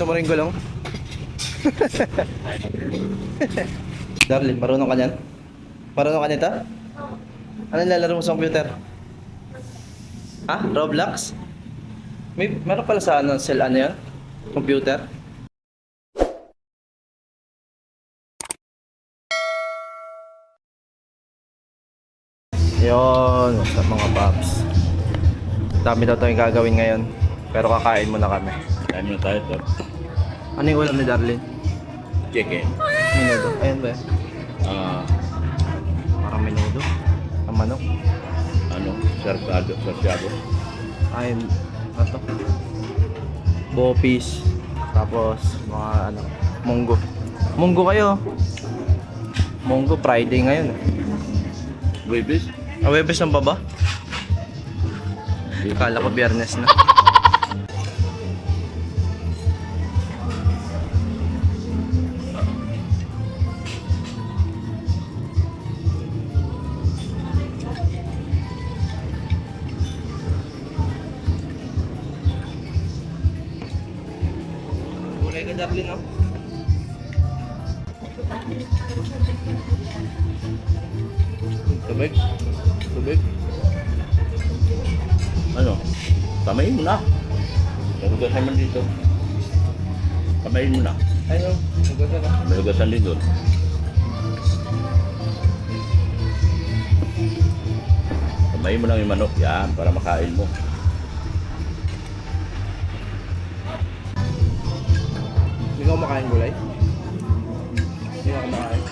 Gusto mo rin gulong? Darlene, marunong ka niyan? Marunong ka nito? Ano nilalaro mo sa computer? Ha? Roblox? Meron pala sa ano, cell ano yan? Computer? Yun, sa mga paps. Dami daw tayong gagawin ngayon. Pero kakain muna kami. Kain muna tayo to. Ano yung ulam ni Darlene? Chicken. Minudo. Ayan ba? Ah, Parang minudo. Ang manok. ano? Sarsyado. Ayun. Ano to? Bopis. Tapos mga ano. Munggo. Munggo kayo. Munggo Friday ngayon. Webis? Webes ng baba? Akala ko Biyernes na. Kulay ka, Darlene, no? Tubig? Tubig? Ano? Kamayin mo na. Malugasan mo dito. Kamayin mo na. Ayun, maganda na. Malugasan din doon. Kamayin mo lang yung manok. Yan, para makain mo. Hindi ka kumakain gulay? Hindi ka kumakain?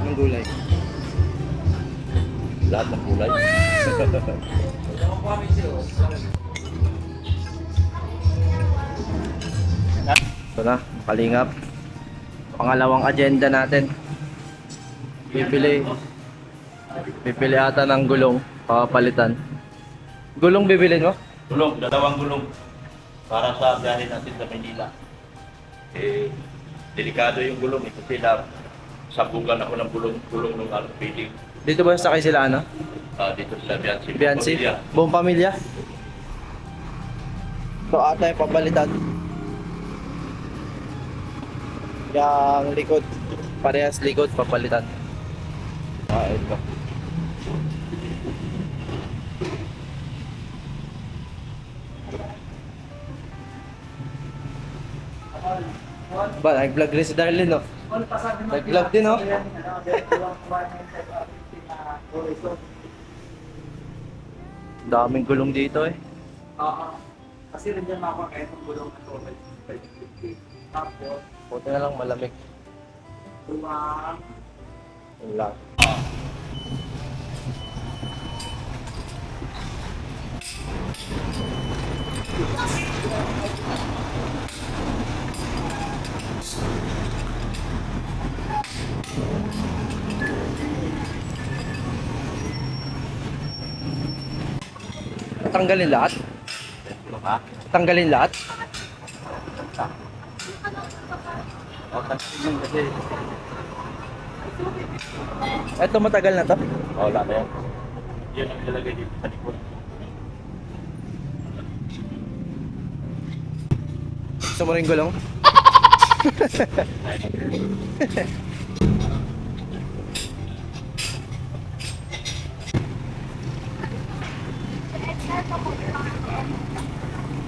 Anong gulay? Lahat ng kulay. Ito na, kalingap. Pangalawang agenda natin. Bibili ata ng gulong, papalitan. Gulong bibilin mo? Gulong, dalawang gulong. Para sa biyahe natin sa Manila. Delikado yung gulong. Ito sila, sabugan ako ng gulong ng feeling. Dito ba sakay sila ano? Dito sila Bianci. Bianci? Pamilya. Buong pamilya? Ito ata yung papalitan. Yung likod. Parehas likod, papalitan. Ito. Ba, nag-vlog rin si Darlene, no? Nag-vlog din, no? Daming gulong dito, eh. Kasi rin dyan makakain ng gulong na to. Tapos, Buti na lang malamig. lumang Yun lang. Tanggalin lahat? Ha? Tanggalin lahat? Tanggalin kasi. Ito matagal na to? Wala na yan. Yan ang ilagay dito sa likod. Gusto mo rin gulong?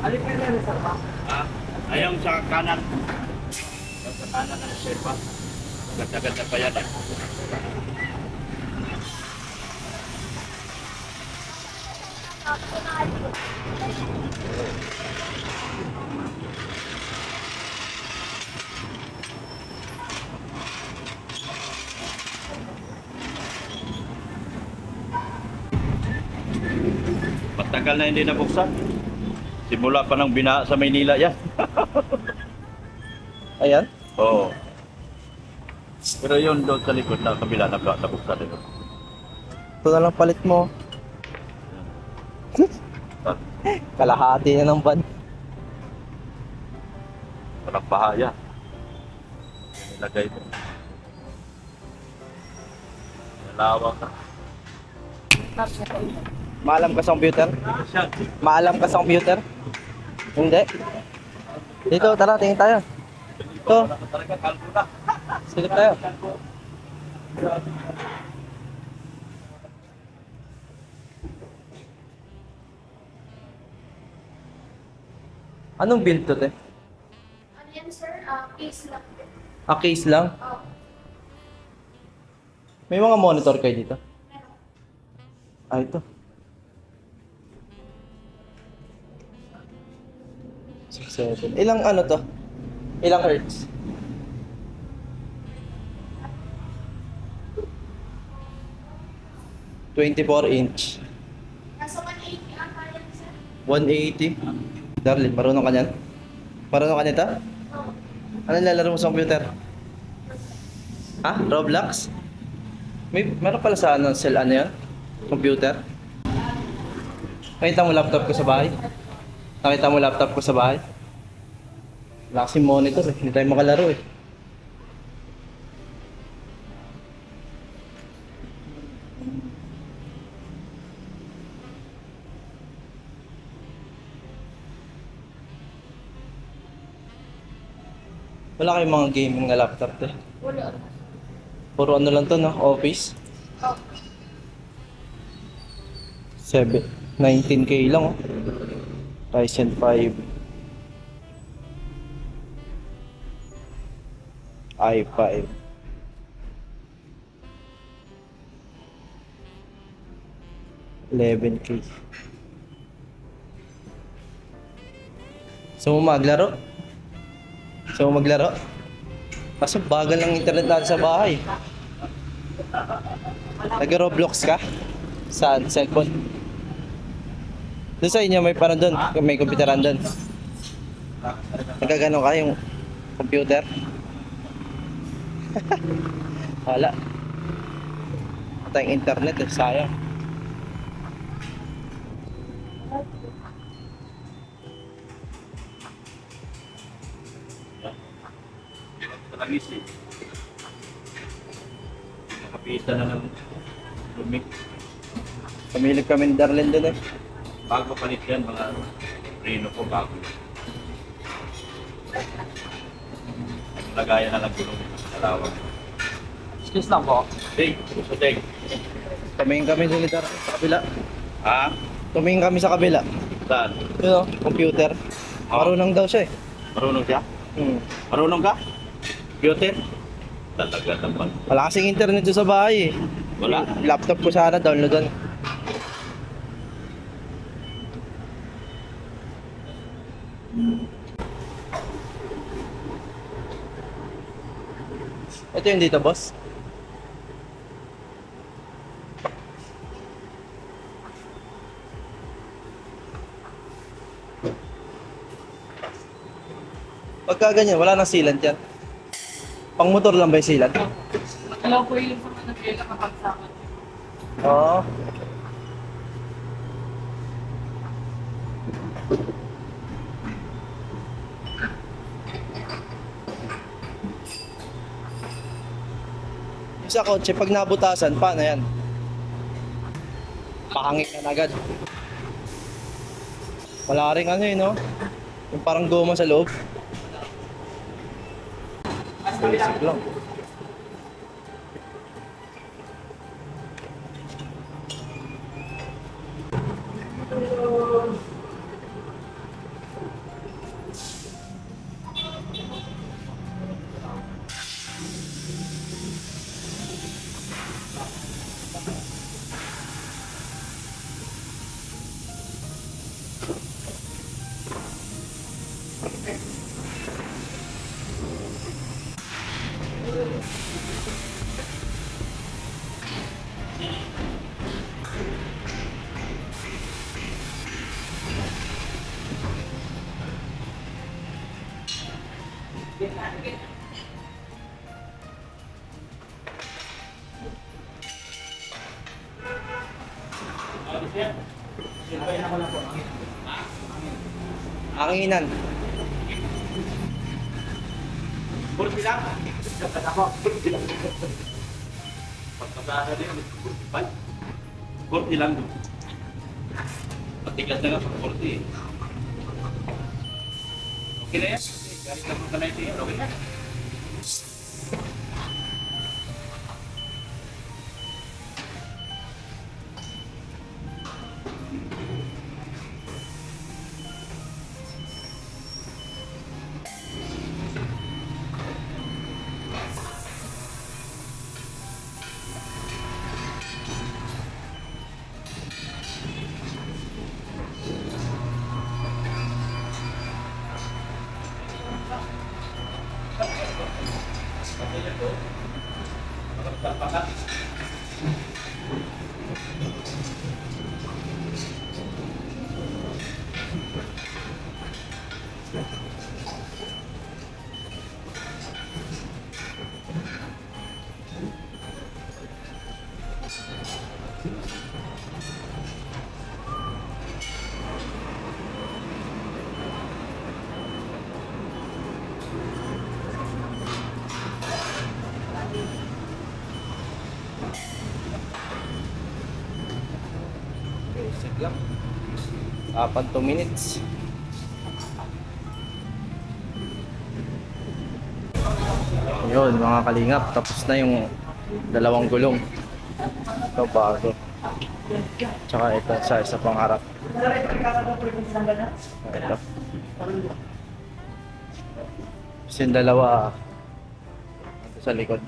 alip ka na sa pa. Ayaw sa kanan. Yung sa kanan ng sepa. Ganda-ganda pa yan eh. Matagal na hindi nabuksan. Simula pa ng bina sa Maynila yan. Ayan. Oo. Pero yun doon sa likod na kabila nabuksan ito. Ito na lang palit mo. Kalahati na ng van. Walang bahaya. Nilagay mo. Nalawak na. Maalam ka sa computer? Maalam ka sa computer? Hindi. Dito, tara, tingin tayo. Ito, Talaga, kalbo na. silip tayo. Anong build to, te? Ano yan, sir? Case lang. A case lang? Oh, May mga monitor kayo dito? meron. Ah, ito. 6, 7. Ilang ano to? Ilang hertz? "24" Nasa 180 ata yan, sir. 180. Darling, marunong ka niyan? Marunong ka nito? Oh, Ano nilalaro mo sa computer? Ha? Roblox? Meron pala sa ano, cell ano yan? Computer? Nakita mo laptop ko sa bahay? Nakita mo laptop ko sa bahay? Wala kasing monitor eh. Hindi tayo makalaro eh. Wala kayong mga gaming na laptop eh. wala. Puro ano lang to, no? Office. Oh, 19K lang, oh. Ryzen 5. i5. $11K. Gusto mo maglaro? Gusto mo maglaro? Kaso bagal ng internet natin sa bahay. Nag-Roblox ka? Saan? Cellphone? Doon sa inyo may parang doon, may computeran doon. Nagkagano ka yung computer? Wala. Ito yung internet eh, sayang. Talagis eh. Nakapitan na ng lumik. Pamilig kami ni Darlene doon eh. Bago palit yan, mga Reno ko bago. Lagayan na lang gulong sa dalawang. Excuse lang po. Ding, gusto ding. Tumingin kami doon ni Darlene sa kabila. Ha? Tumingin kami sa kabila. Saan? Yun oh, computer. Marunong daw siya eh. Marunong siya? Marunong ka? Computer? Talaga naman. Wala kasing internet doon sa bahay eh. Wala. Yung laptop ko sana, downloadan. Ito yung dito, boss. Pagka ganyan, wala nang sealant yan. Pang motor lang ba yung sealant? Alam ko yung sa mga nagkela kapag sa akin. Oo. Yung sa kotse, pag nabutasan, paano yan? Pakangit na agad. Wala rin ano yun, no? Yung parang goma sa loob. Basic lang. Anginan. Kursi lang. Kursi lang. Pagkasana din, kursi pa. Kursi lang. Matigas na nga sa kursi eh. Okay na yan. Galing na po ka na ito yan. Okay na. Basic lang. 2 minutes. Yun mga kalingap, tapos na yung 2 gulong. Ito bago. Tsaka ito sa isa pang harap. Ito. Tapos yung 2 ito sa likod.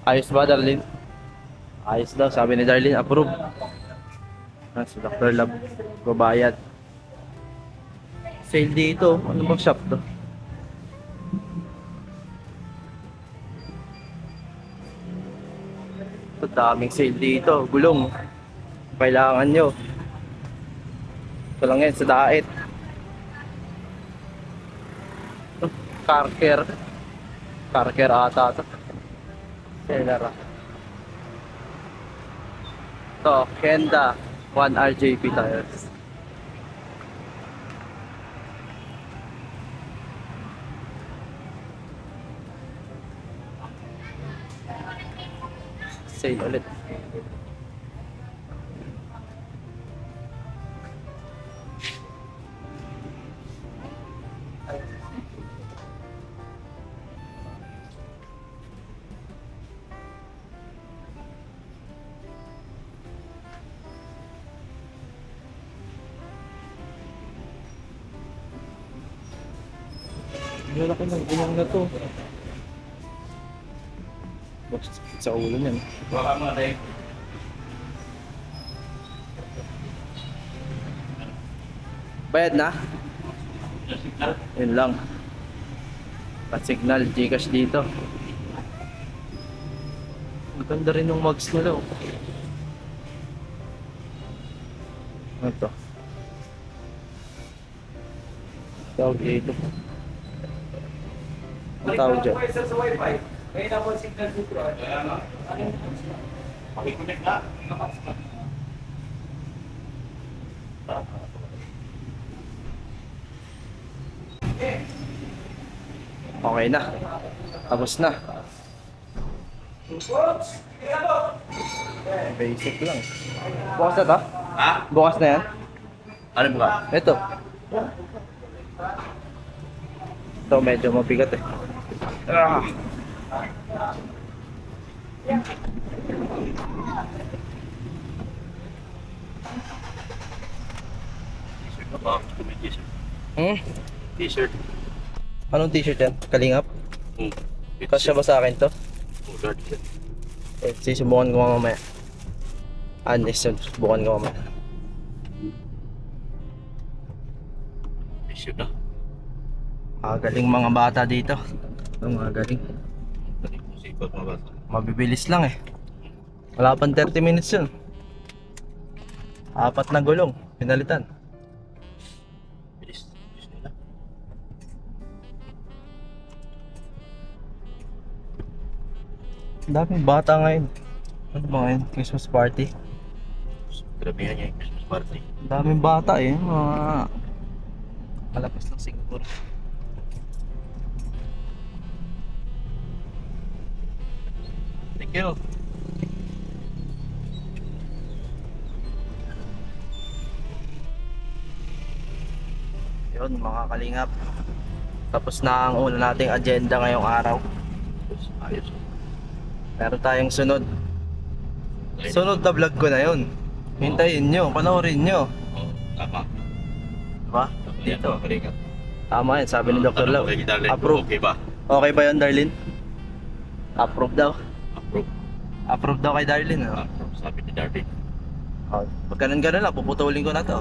Ayos ba, Darlene? Ayos daw, sabi ni Darlene, approve. Si Dr. Love, babayad. Sale dito, ano bang shop to? Ito, daming sale dito, gulong. Kailangan nyo. Ito lang yan, sa Daet. Car care. Car care ata ito. Seller. Ito, Kenda 1 RJP tires. Sale ulit. Ang lalaki ng gulong na to. Bakit sa ulo niyan? Baka mga tayo. Bayad na? Yun lang. Pa-signal, Gcash dito. Ang ganda rin ng mugs nila. Oh. Ano to? Tawag dito. Ang tawag dyan. Sa wifi. Kaya na po ang signal dito. Kaya nga. Pakiconnect na. Okay na. Tapos na. Basic lang. Bukas na to? Ha? Bukas na yan? Ano ba? Ito. Ito medyo mabigat eh. Ah. T-shirt na ba? May t-shirt. Hmm? T-shirt. Anong t-shirt yan? Kalingap? Kasya ba sa akin to? Susubukan ko mamaya. Susubukan ko mamaya. T-shirt na. Galing mga bata dito. Mga galing. Sipag mga bata. Mabibilis lang eh. Wala pang 30 minutes yun. 4 na gulong. Pinalitan. Bilis. Bilis nila. Ang daming bata ngayon. Ano ba ngayon? Christmas party. Grabe niya yung Christmas party. Ang daming bata eh. Mga malapas ng Singapore. Thank you. Yun mga kalingap. Tapos na ang una nating agenda ngayong araw. Ayos. Meron tayong sunod. Sunod na vlog ko na yun. Hintayin nyo, panoorin nyo. Oh, tama. Diba? Yan, Dito. mga kalingap. Tama yan, sabi ni Dr. Lau. Okay, Darlene, Approve. okay ba? Okay ba yun, Darlene? Approve daw. Approve. Approve daw kay Darlene. Oh. Approve, sabi ni Darlene. Pag ganun-ganun lang, puputulin ko na to.